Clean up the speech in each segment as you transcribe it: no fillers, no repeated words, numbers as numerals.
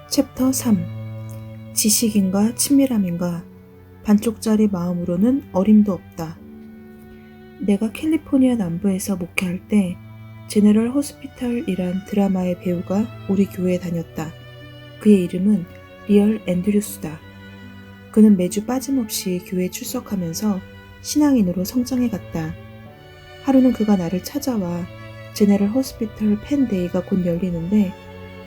챕터 3. 지식인가 친밀함인가. 반쪽짜리 마음으로는 어림도 없다. 내가 캘리포니아 남부에서 목회할 때 제너럴 호스피털이란 드라마의 배우가 우리 교회에 다녔다. 그의 이름은 리얼 앤드류스다. 그는 매주 빠짐없이 교회에 출석하면서 신앙인으로 성장해갔다. 하루는 그가 나를 찾아와 제너럴 호스피털 팬데이가 곧 열리는데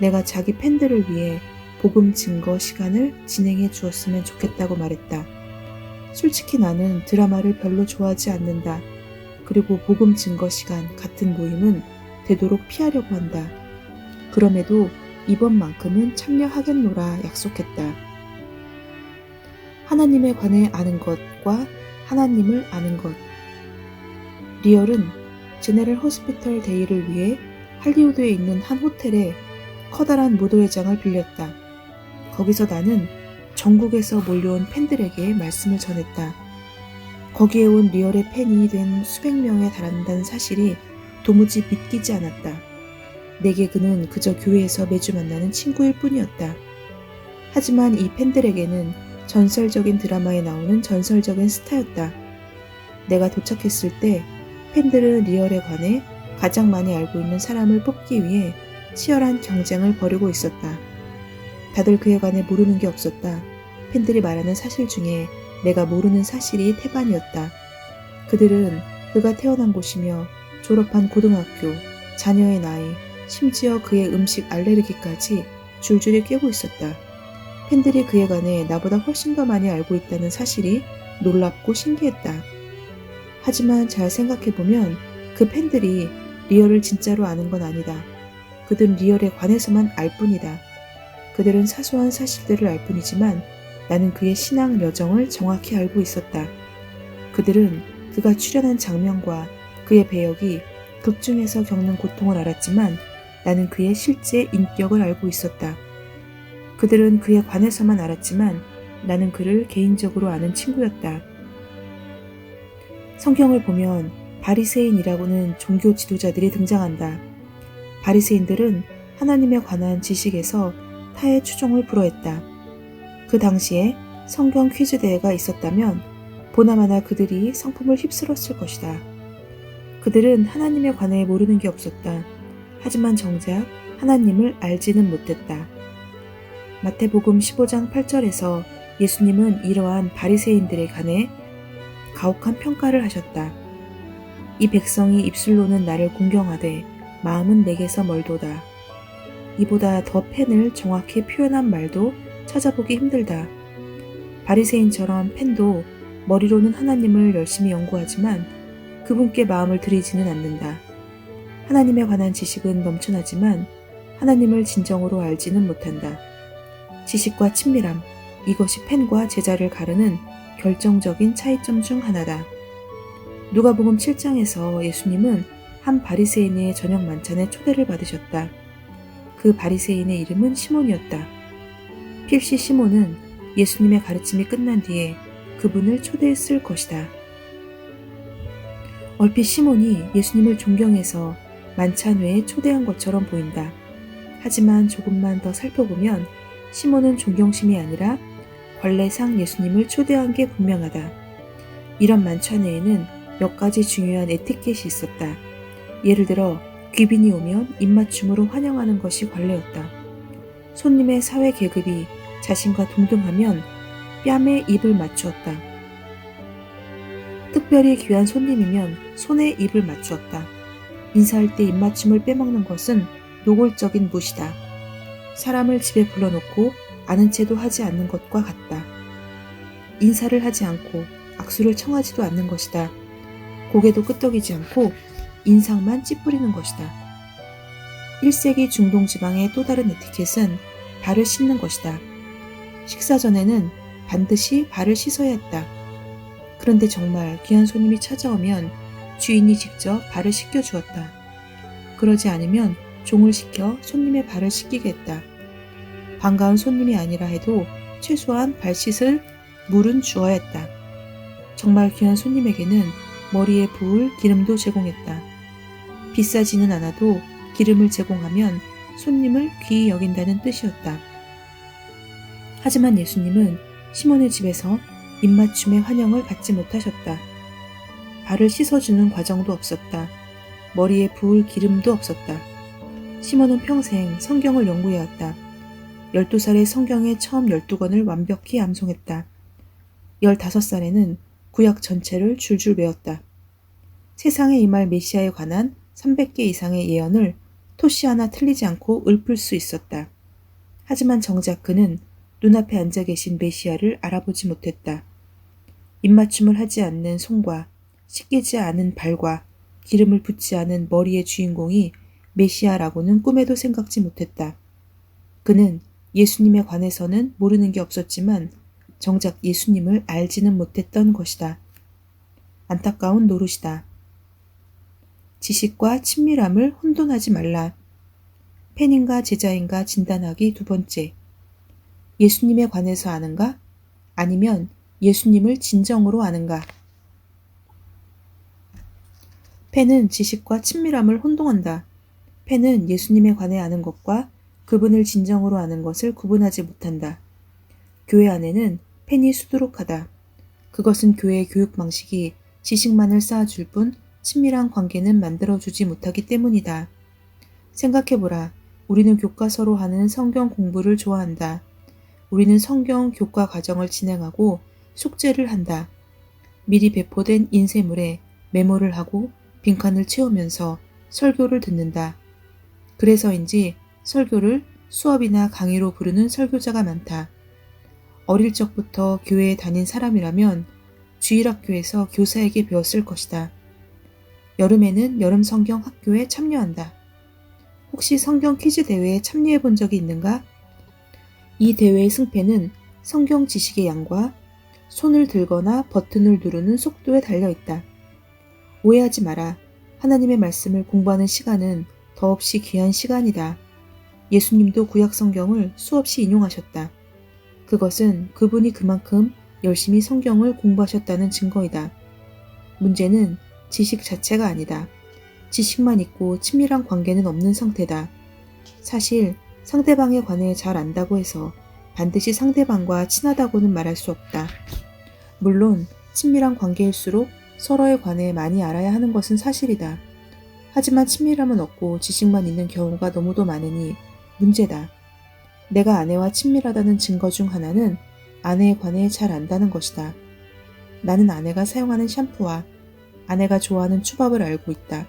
내가 자기 팬들을 위해 복음 증거 시간을 진행해 주었으면 좋겠다고 말했다. 솔직히 나는 드라마를 별로 좋아하지 않는다. 그리고 복음 증거 시간 같은 모임은 되도록 피하려고 한다. 그럼에도 이번만큼은 참여하겠노라 약속했다. 하나님에 관해 아는 것과 하나님을 아는 것. 리얼은 제너럴 호스피털 데이를 위해 할리우드에 있는 한 호텔에 커다란 무도회장을 빌렸다. 거기서 나는 전국에서 몰려온 팬들에게 말씀을 전했다. 거기에 온 리얼의 팬이 된 수백 명에 달한다는 사실이 도무지 믿기지 않았다. 내게 그는 그저 교회에서 매주 만나는 친구일 뿐이었다. 하지만 이 팬들에게는 전설적인 드라마에 나오는 전설적인 스타였다. 내가 도착했을 때 팬들은 리얼에 관해 가장 많이 알고 있는 사람을 뽑기 위해 치열한 경쟁을 벌이고 있었다. 다들 그에 관해 모르는 게 없었다. 팬들이 말하는 사실 중에 내가 모르는 사실이 태반이었다. 그들은 그가 태어난 곳이며 졸업한 고등학교, 자녀의 나이, 심지어 그의 음식 알레르기까지 줄줄이 꿰고 있었다. 팬들이 그에 관해 나보다 훨씬 더 많이 알고 있다는 사실이 놀랍고 신기했다. 하지만 잘 생각해보면 그 팬들이 리얼을 진짜로 아는 건 아니다. 그들은 리얼에 관해서만 알 뿐이다. 그들은 사소한 사실들을 알 뿐이지만 나는 그의 신앙 여정을 정확히 알고 있었다. 그들은 그가 출연한 장면과 그의 배역이 극 중에서 겪는 고통을 알았지만 나는 그의 실제 인격을 알고 있었다. 그들은 그에 관해서만 알았지만 나는 그를 개인적으로 아는 친구였다. 성경을 보면 바리새인이라고는 종교 지도자들이 등장한다. 바리새인들은 하나님에 관한 지식에서 타의 추종을 불허했다. 그 당시에 성경 퀴즈 대회가 있었다면 보나마나 그들이 상품을 휩쓸었을 것이다. 그들은 하나님에 관해 모르는 게 없었다. 하지만 정작 하나님을 알지는 못했다. 마태복음 15장 8절에서 예수님은 이러한 바리새인들에 관해 가혹한 평가를 하셨다. 이 백성이 입술로는 나를 공경하되 마음은 내게서 멀도다. 이보다 더 팬을 정확히 표현한 말도 찾아보기 힘들다. 바리새인처럼 팬도 머리로는 하나님을 열심히 연구하지만 그분께 마음을 들이지는 않는다. 하나님에 관한 지식은 넘쳐나지만 하나님을 진정으로 알지는 못한다. 지식과 친밀함, 이것이 팬과 제자를 가르는 결정적인 차이점 중 하나다. 누가복음 7장에서 예수님은 한 바리새인의 저녁 만찬에 초대를 받으셨다. 그 바리새인의 이름은 시몬이었다. 필시 시몬은 예수님의 가르침이 끝난 뒤에 그분을 초대했을 것이다. 얼핏 시몬이 예수님을 존경해서 만찬 회에 초대한 것처럼 보인다. 하지만 조금만 더 살펴보면 시몬은 존경심이 아니라 관례상 예수님을 초대한 게 분명하다. 이런 만찬회에는 몇 가지 중요한 에티켓이 있었다. 예를 들어 귀빈이 오면 입맞춤으로 환영하는 것이 관례였다. 손님의 사회 계급이 자신과 동등하면 뺨에 입을 맞추었다. 특별히 귀한 손님이면 손에 입을 맞추었다. 인사할 때 입맞춤을 빼먹는 것은 노골적인 무시다. 사람을 집에 불러놓고 아는 채도 하지 않는 것과 같다. 인사를 하지 않고 악수를 청하지도 않는 것이다. 고개도 끄덕이지 않고 인상만 찌푸리는 것이다. 1세기 중동 지방의 또 다른 에티켓은 발을 씻는 것이다. 식사 전에는 반드시 발을 씻어야 했다. 그런데 정말 귀한 손님이 찾아오면 주인이 직접 발을 씻겨 주었다. 그러지 않으면 종을 시켜 손님의 발을 씻기게 했다. 반가운 손님이 아니라 해도 최소한 발 씻을 물은 주어야 했다. 정말 귀한 손님에게는 머리에 부을 기름도 제공했다. 비싸지는 않아도 기름을 제공하면 손님을 귀히 여긴다는 뜻이었다. 하지만 예수님은 시몬의 집에서 입맞춤의 환영을 받지 못하셨다. 발을 씻어주는 과정도 없었다. 머리에 부을 기름도 없었다. 시몬은 평생 성경을 연구해왔다. 12살에 성경의 처음 12권을 완벽히 암송했다. 15살에는 구약 전체를 줄줄 외웠다. 세상에 임할 메시아에 관한 300개 이상의 예언을 토시 하나 틀리지 않고 읊을 수 있었다. 하지만 정작 그는 눈앞에 앉아 계신 메시아를 알아보지 못했다. 입맞춤을 하지 않는 손과 씻기지 않은 발과 기름을 붓지 않은 머리의 주인공이 메시아라고는 꿈에도 생각지 못했다. 그는 예수님에 관해서는 모르는 게 없었지만 정작 예수님을 알지는 못했던 것이다. 안타까운 노릇이다. 지식과 친밀함을 혼돈하지 말라. 팬인가 제자인가 진단하기 2번째. 예수님에 관해서 아는가? 아니면 예수님을 진정으로 아는가? 팬은 지식과 친밀함을 혼동한다. 팬은 예수님에 관해 아는 것과 그분을 진정으로 아는 것을 구분하지 못한다. 교회 안에는 팬이 수두룩하다. 그것은 교회의 교육 방식이 지식만을 쌓아줄 뿐 친밀한 관계는 만들어주지 못하기 때문이다. 생각해보라. 우리는 교과서로 하는 성경 공부를 좋아한다. 우리는 성경 교과 과정을 진행하고 숙제를 한다. 미리 배포된 인쇄물에 메모를 하고 빈칸을 채우면서 설교를 듣는다. 그래서인지 설교를 수업이나 강의로 부르는 설교자가 많다. 어릴 적부터 교회에 다닌 사람이라면 주일학교에서 교사에게 배웠을 것이다. 여름에는 여름 성경 학교에 참여한다. 혹시 성경 퀴즈 대회에 참여해 본 적이 있는가? 이 대회의 승패는 성경 지식의 양과 손을 들거나 버튼을 누르는 속도에 달려있다. 오해하지 마라. 하나님의 말씀을 공부하는 시간은 더없이 귀한 시간이다. 예수님도 구약 성경을 수없이 인용하셨다. 그것은 그분이 그만큼 열심히 성경을 공부하셨다는 증거이다. 문제는 지식 자체가 아니다. 지식만 있고 친밀한 관계는 없는 상태다. 사실 상대방에 관해 잘 안다고 해서 반드시 상대방과 친하다고는 말할 수 없다. 물론 친밀한 관계일수록 서로에 관해 많이 알아야 하는 것은 사실이다. 하지만 친밀함은 없고 지식만 있는 경우가 너무도 많으니 문제다. 내가 아내와 친밀하다는 증거 중 하나는 아내에 관해 잘 안다는 것이다. 나는 아내가 사용하는 샴푸와 아내가 좋아하는 초밥을 알고 있다.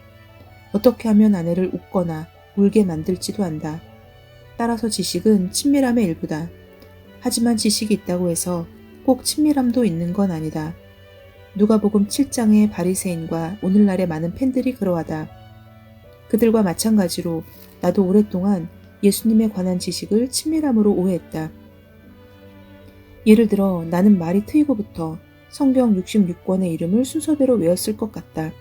어떻게 하면 아내를 웃거나 울게 만들지도 안다. 따라서 지식은 친밀함의 일부다. 하지만 지식이 있다고 해서 꼭 친밀함도 있는 건 아니다. 누가복음 7장의 바리새인과 오늘날의 많은 팬들이 그러하다. 그들과 마찬가지로 나도 오랫동안 예수님에 관한 지식을 친밀함으로 오해했다. 예를 들어 나는 말이 트이고부터 성경 66권의 이름을 순서대로 외웠을 것 같다.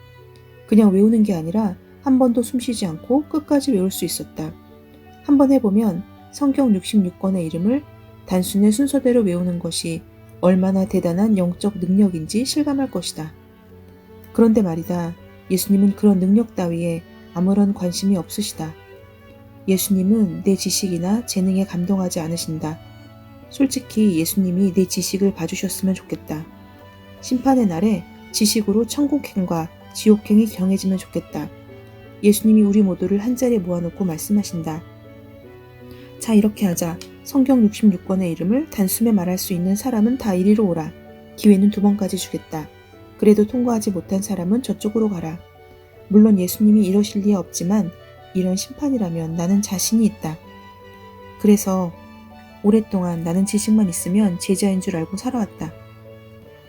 그냥 외우는 게 아니라 한 번도 숨쉬지 않고 끝까지 외울 수 있었다. 한번 해보면 성경 66권의 이름을 단순히 순서대로 외우는 것이 얼마나 대단한 영적 능력인지 실감할 것이다. 그런데 말이다. 예수님은 그런 능력 따위에 아무런 관심이 없으시다. 예수님은 내 지식이나 재능에 감동하지 않으신다. 솔직히 예수님이 내 지식을 봐주셨으면 좋겠다. 심판의 날에 지식으로 천국행과 지옥행이 경해지면 좋겠다. 예수님이 우리 모두를 한자리에 모아놓고 말씀하신다. 자, 이렇게 하자. 성경 66권의 이름을 단숨에 말할 수 있는 사람은 다 이리로 오라. 기회는 2번까지 주겠다. 그래도 통과하지 못한 사람은 저쪽으로 가라. 물론 예수님이 이러실 리 없지만 이런 심판이라면 나는 자신이 있다. 그래서 오랫동안 나는 지식만 있으면 제자인 줄 알고 살아왔다.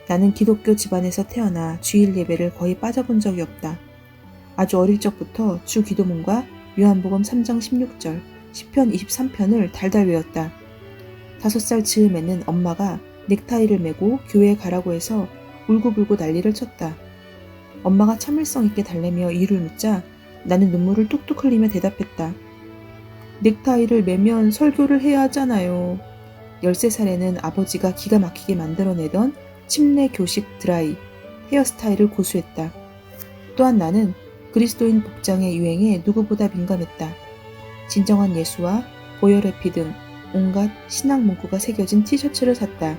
나는 기독교 집안에서 태어나 주일 예배를 거의 빠져본 적이 없다. 아주 어릴 적부터 주 기도문과 요한복음 3장 16절, 시편 23편을 달달 외웠다. 5살 즈음에는 엄마가 넥타이를 메고 교회에 가라고 해서 울고불고 난리를 쳤다. 엄마가 참을성 있게 달래며 이유를 묻자 나는 눈물을 뚝뚝 흘리며 대답했다. 넥타이를 매면 설교를 해야 하잖아요. 13살에는 아버지가 기가 막히게 만들어내던 침례 교식 드라이, 헤어스타일을 고수했다. 또한 나는 그리스도인 복장의 유행에 누구보다 민감했다. 진정한 예수와 보혈의 피 등 온갖 신앙 문구가 새겨진 티셔츠를 샀다.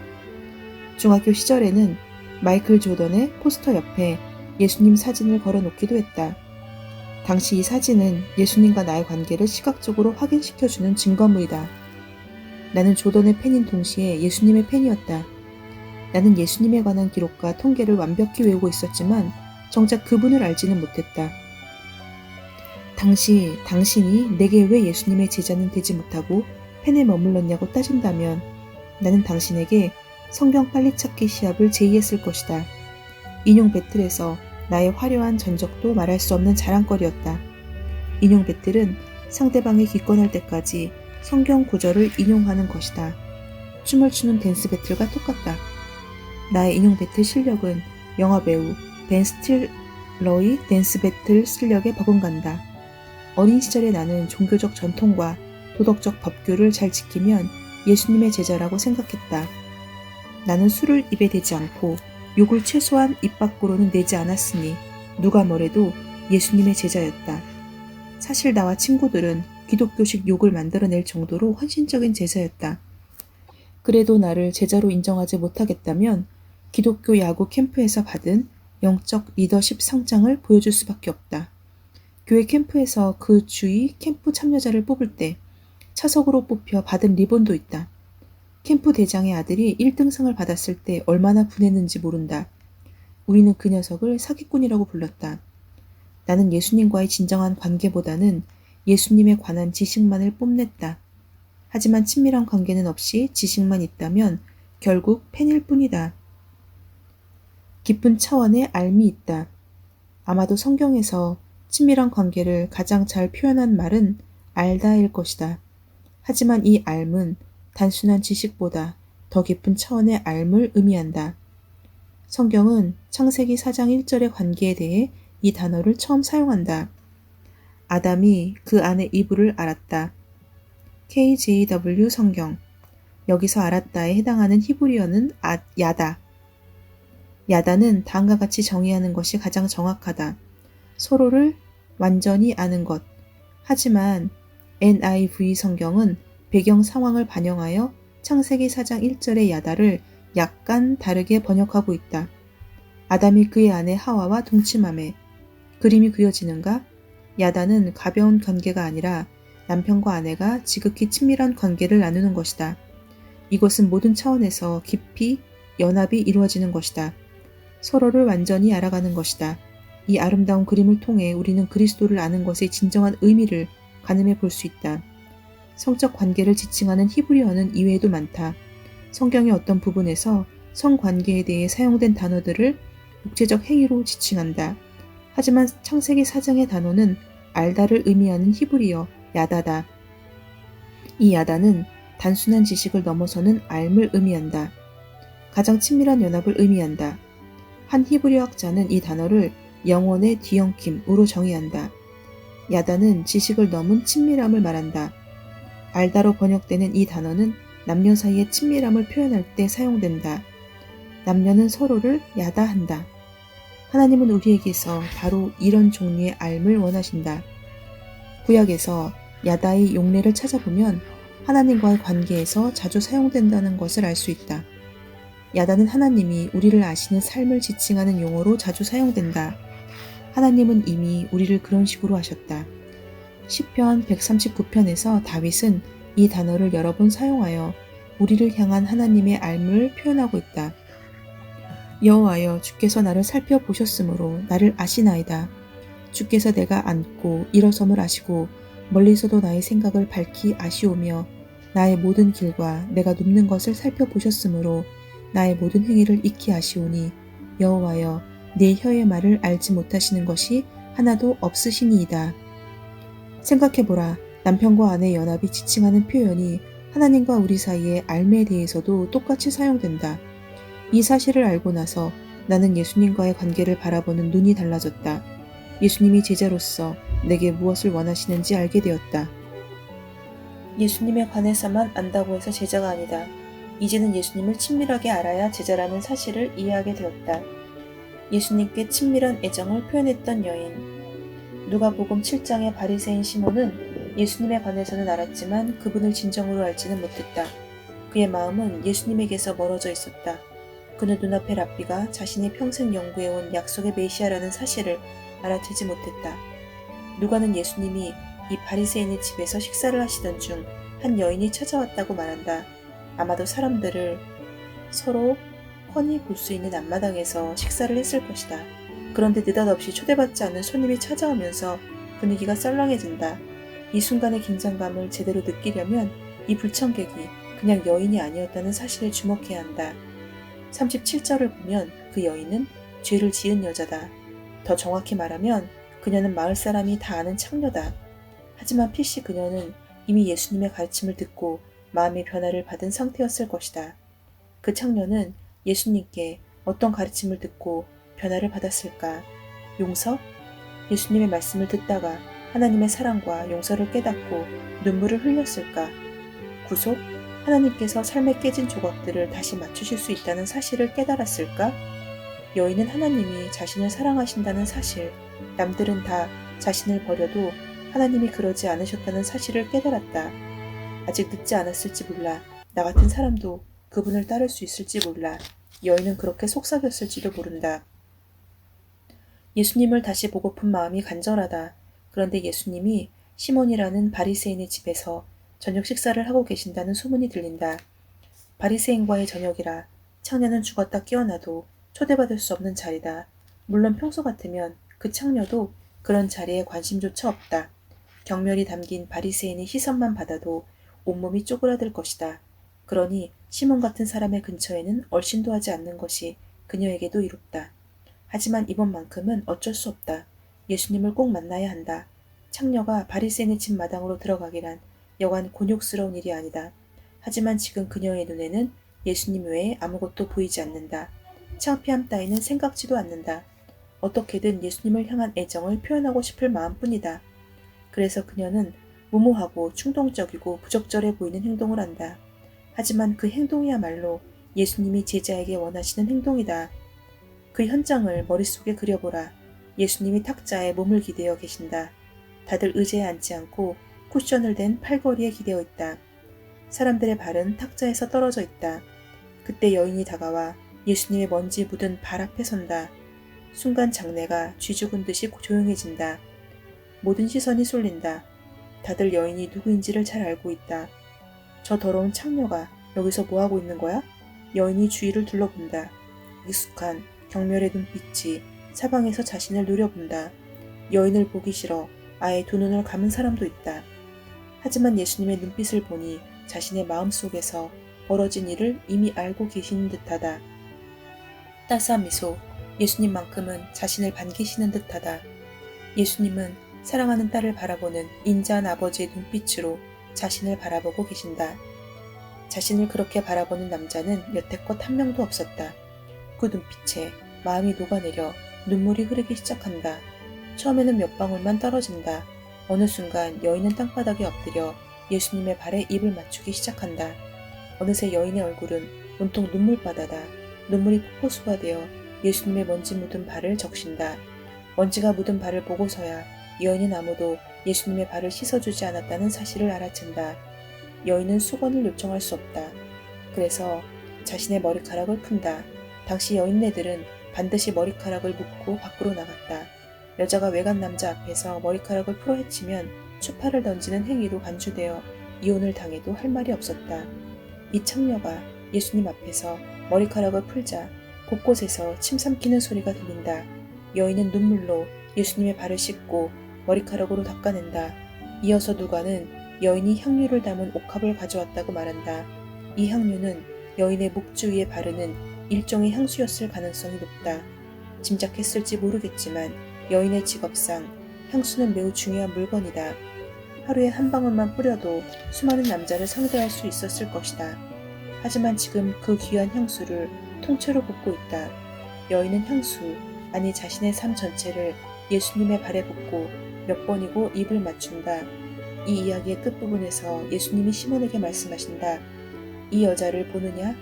중학교 시절에는 마이클 조던의 포스터 옆에 예수님 사진을 걸어놓기도 했다. 당시 이 사진은 예수님과 나의 관계를 시각적으로 확인시켜주는 증거물이다. 나는 조던의 팬인 동시에 예수님의 팬이었다. 나는 예수님에 관한 기록과 통계를 완벽히 외우고 있었지만 정작 그분을 알지는 못했다. 당신이 내게 왜 예수님의 제자는 되지 못하고 팬에 머물렀냐고 따진다면 나는 당신에게 성경 빨리 찾기 시합을 제의했을 것이다. 인용 배틀에서 나의 화려한 전적도 말할 수 없는 자랑거리였다. 인용 배틀은 상대방이 기권할 때까지 성경 구절을 인용하는 것이다. 춤을 추는 댄스 배틀과 똑같다. 나의 인용 배틀 실력은 영화배우 벤 스틸러의 댄스 배틀 실력에 버금간다. 어린 시절에 나는 종교적 전통과 도덕적 법규를 잘 지키면 예수님의 제자라고 생각했다. 나는 술을 입에 대지 않고 욕을 최소한 입 밖으로는 내지 않았으니 누가 뭐래도 예수님의 제자였다. 사실 나와 친구들은 기독교식 욕을 만들어낼 정도로 헌신적인 제자였다. 그래도 나를 제자로 인정하지 못하겠다면 기독교 야구 캠프에서 받은 영적 리더십 상장을 보여줄 수밖에 없다. 교회 캠프에서 그 주의 캠프 참여자를 뽑을 때 차석으로 뽑혀 받은 리본도 있다. 캠프 대장의 아들이 1등상을 받았을 때 얼마나 분했는지 모른다. 우리는 그 녀석을 사기꾼이라고 불렀다. 나는 예수님과의 진정한 관계보다는 예수님에 관한 지식만을 뽐냈다. 하지만 친밀한 관계는 없이 지식만 있다면 결국 팬일 뿐이다. 깊은 차원의 알미 있다. 아마도 성경에서 친밀한 관계를 가장 잘 표현한 말은 알다일 것이다. 하지만 이 알은 단순한 지식보다 더 깊은 차원의 알을 의미한다. 성경은 창세기 4장 1절의 관계에 대해 이 단어를 처음 사용한다. 아담이 그 안의 이불을 알았다. KJW 성경. 여기서 알았다에 해당하는 히브리어는 야다. 야다는 다음과 같이 정의하는 것이 가장 정확하다. 서로를 완전히 아는 것. 하지만 NIV 성경은 배경 상황을 반영하여 창세기 4장 1절의 야다를 약간 다르게 번역하고 있다. 아담이 그의 아내 하와와 동침함에 그림이 그려지는가? 야다는 가벼운 관계가 아니라 남편과 아내가 지극히 친밀한 관계를 나누는 것이다. 이것은 모든 차원에서 깊이 연합이 이루어지는 것이다. 서로를 완전히 알아가는 것이다. 이 아름다운 그림을 통해 우리는 그리스도를 아는 것의 진정한 의미를 가늠해 볼 수 있다. 성적 관계를 지칭하는 히브리어는 이외에도 많다. 성경의 어떤 부분에서 성관계에 대해 사용된 단어들을 육체적 행위로 지칭한다. 하지만 창세기 4장의 단어는 알다를 의미하는 히브리어 야다다. 이 야다는 단순한 지식을 넘어서는 알을 의미한다. 가장 친밀한 연합을 의미한다. 한 히브리어 학자는 이 단어를 영혼의 뒤엉킴으로 정의한다. 야다는 지식을 넘은 친밀함을 말한다. 알다로 번역되는 이 단어는 남녀 사이의 친밀함을 표현할 때 사용된다. 남녀는 서로를 야다한다. 하나님은 우리에게서 바로 이런 종류의 알을 원하신다. 구약에서 야다의 용례를 찾아보면 하나님과의 관계에서 자주 사용된다는 것을 알 수 있다. 야다는 하나님이 우리를 아시는 삶을 지칭하는 용어로 자주 사용된다. 하나님은 이미 우리를 그런 식으로 하셨다. 시편 139편에서 다윗은 이 단어를 여러 번 사용하여 우리를 향한 하나님의 알을 표현하고 있다. 여호와여, 주께서 나를 살펴보셨으므로 나를 아시나이다. 주께서 내가 앉고 일어섬을 아시고 멀리서도 나의 생각을 밝히 아시오며 나의 모든 길과 내가 눕는 것을 살펴보셨으므로 나의 모든 행위를 익히 아시오니 여호와여, 내 혀의 말을 알지 못하시는 것이 하나도 없으시니이다. 생각해보라. 남편과 아내의 연합이 지칭하는 표현이 하나님과 우리 사이의 알매에 대해서도 똑같이 사용된다. 이 사실을 알고 나서 나는 예수님과의 관계를 바라보는 눈이 달라졌다. 예수님이 제자로서 내게 무엇을 원하시는지 알게 되었다. 예수님에 관해서만 안다고 해서 제자가 아니다. 이제는 예수님을 친밀하게 알아야 제자라는 사실을 이해하게 되었다. 예수님께 친밀한 애정을 표현했던 여인. 누가복음 7장의 바리새인 시몬은 예수님에 관해서는 알았지만 그분을 진정으로 알지는 못했다. 그의 마음은 예수님에게서 멀어져 있었다. 그는 눈앞의 랍비가 자신이 평생 연구해온 약속의 메시아라는 사실을 알아채지 못했다. 누가는 예수님이 이 바리새인의 집에서 식사를 하시던 중 한 여인이 찾아왔다고 말한다. 아마도 사람들을 서로 훤히 볼 수 있는 앞마당에서 식사를 했을 것이다. 그런데 느닷없이 초대받지 않은 손님이 찾아오면서 분위기가 썰렁해진다. 이 순간의 긴장감을 제대로 느끼려면 이 불청객이 그냥 여인이 아니었다는 사실에 주목해야 한다. 37절을 보면 그 여인은 죄를 지은 여자다. 더 정확히 말하면 그녀는 마을 사람이 다 아는 창녀다. 하지만 필시 그녀는 이미 예수님의 가르침을 듣고 마음의 변화를 받은 상태였을 것이다. 그 창녀는 예수님께 어떤 가르침을 듣고 변화를 받았을까? 용서? 예수님의 말씀을 듣다가 하나님의 사랑과 용서를 깨닫고 눈물을 흘렸을까? 구속? 하나님께서 삶에 깨진 조각들을 다시 맞추실 수 있다는 사실을 깨달았을까? 여인은 하나님이 자신을 사랑하신다는 사실, 남들은 다 자신을 버려도 하나님이 그러지 않으셨다는 사실을 깨달았다. 아직 늦지 않았을지 몰라. 나 같은 사람도 그분을 따를 수 있을지 몰라. 여인은 그렇게 속삭였을지도 모른다. 예수님을 다시 보고픈 마음이 간절하다. 그런데 예수님이 시몬이라는 바리새인의 집에서 저녁 식사를 하고 계신다는 소문이 들린다. 바리새인과의 저녁이라 창녀는 죽었다 깨어나도 초대받을 수 없는 자리다. 물론 평소 같으면 그 창녀도 그런 자리에 관심조차 없다. 경멸이 담긴 바리새인의 시선만 받아도 온몸이 쪼그라들 것이다. 그러니 시몬 같은 사람의 근처에는 얼씬도 하지 않는 것이 그녀에게도 이롭다. 하지만 이번만큼은 어쩔 수 없다. 예수님을 꼭 만나야 한다. 창녀가 바리새인의 집 마당으로 들어가기란 여간 곤욕스러운 일이 아니다. 하지만 지금 그녀의 눈에는 예수님 외에 아무것도 보이지 않는다. 창피함 따위는 생각지도 않는다. 어떻게든 예수님을 향한 애정을 표현하고 싶을 마음뿐이다. 그래서 그녀는 무모하고 충동적이고 부적절해 보이는 행동을 한다. 하지만 그 행동이야말로 예수님이 제자에게 원하시는 행동이다. 그 현장을 머릿속에 그려보라. 예수님이 탁자에 몸을 기대어 계신다. 다들 의자에 앉지 않고 쿠션을 댄 팔걸이에 기대어 있다. 사람들의 발은 탁자에서 떨어져 있다. 그때 여인이 다가와 예수님의 먼지 묻은 발 앞에 선다. 순간 장내가 쥐죽은 듯이 조용해진다. 모든 시선이 쏠린다. 다들 여인이 누구인지를 잘 알고 있다. 저 더러운 창녀가 여기서 뭐하고 있는 거야? 여인이 주위를 둘러본다. 익숙한 경멸의 눈빛이 사방에서 자신을 노려본다. 여인을 보기 싫어 아예 두 눈을 감은 사람도 있다. 하지만 예수님의 눈빛을 보니 자신의 마음속에서 벌어진 일을 이미 알고 계시는 듯하다. 따스한 미소, 예수님만큼은 자신을 반기시는 듯하다. 예수님은 사랑하는 딸을 바라보는 인자한 아버지의 눈빛으로 자신을 바라보고 계신다. 자신을 그렇게 바라보는 남자는 여태껏 한 명도 없었다. 그 눈빛에 마음이 녹아내려 눈물이 흐르기 시작한다. 처음에는 몇 방울만 떨어진다. 어느 순간 여인은 땅바닥에 엎드려 예수님의 발에 입을 맞추기 시작한다. 어느새 여인의 얼굴은 온통 눈물바다다. 눈물이 폭포수가 되어 예수님의 먼지 묻은 발을 적신다. 먼지가 묻은 발을 보고서야 여인은 아무도 예수님의 발을 씻어주지 않았다는 사실을 알아챈다. 여인은 수건을 요청할 수 없다. 그래서 자신의 머리카락을 푼다. 당시 여인네들은 반드시 머리카락을 묶고 밖으로 나갔다. 여자가 외간 남자 앞에서 머리카락을 풀어 헤치면 추파를 던지는 행위로 간주되어 이혼을 당해도 할 말이 없었다. 이 창녀가 예수님 앞에서 머리카락을 풀자 곳곳에서 침 삼키는 소리가 들린다. 여인은 눈물로 예수님의 발을 씻고 머리카락으로 닦아낸다. 이어서 누가는 여인이 향유를 담은 옥합을 가져왔다고 말한다. 이 향유는 여인의 목 주위에 바르는 일종의 향수였을 가능성이 높다. 짐작했을지 모르겠지만 여인의 직업상 향수는 매우 중요한 물건이다. 하루에 한 방울만 뿌려도 수많은 남자를 상대할 수 있었을 것이다. 하지만 지금 그 귀한 향수를 통째로 붓고 있다. 여인은 향수, 아니 자신의 삶 전체를 예수님의 발에 붓고 몇 번이고 입을 맞춘다. 이 이야기의 끝부분에서 예수님이 시몬에게 말씀하신다. 이 여자를 보느냐?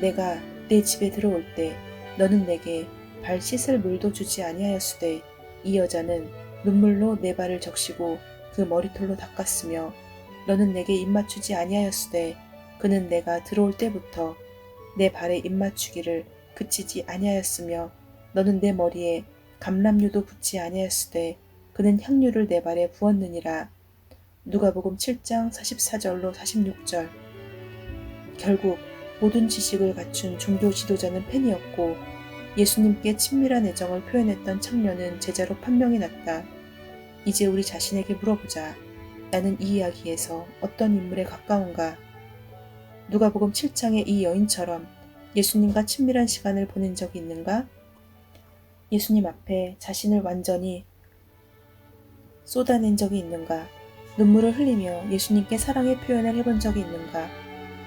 내가 내 집에 들어올 때 너는 내게 발 씻을 물도 주지 아니하였으되 이 여자는 눈물로 내 발을 적시고 그 머리털로 닦았으며 너는 내게 입맞추지 아니하였으되 그는 내가 들어올 때부터 내 발에 입맞추기를 그치지 아니하였으며 너는 내 머리에 감람류도 붓지 아니하였으되 그는 향유를 내 발에 부었느니라. 누가복음 7장 44절로 46절. 결국 모든 지식을 갖춘 종교 지도자는 팬이었고 예수님께 친밀한 애정을 표현했던 청년은 제자로 판명이 났다. 이제 우리 자신에게 물어보자. 나는 이 이야기에서 어떤 인물에 가까운가? 누가복음 7장의 이 여인처럼 예수님과 친밀한 시간을 보낸 적이 있는가? 예수님 앞에 자신을 완전히 쏟아낸 적이 있는가? 눈물을 흘리며 예수님께 사랑의 표현을 해본 적이 있는가?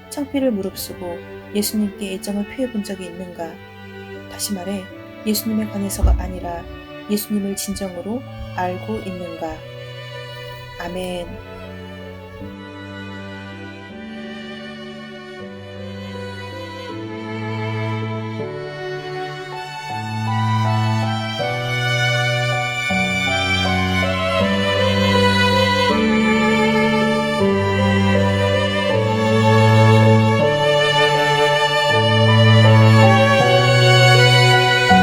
창피를 무릅쓰고 예수님께 애정을 표해본 적이 있는가? 다시 말해 예수님에 관해서가 아니라 예수님을 진정으로 알고 있는가? 아멘.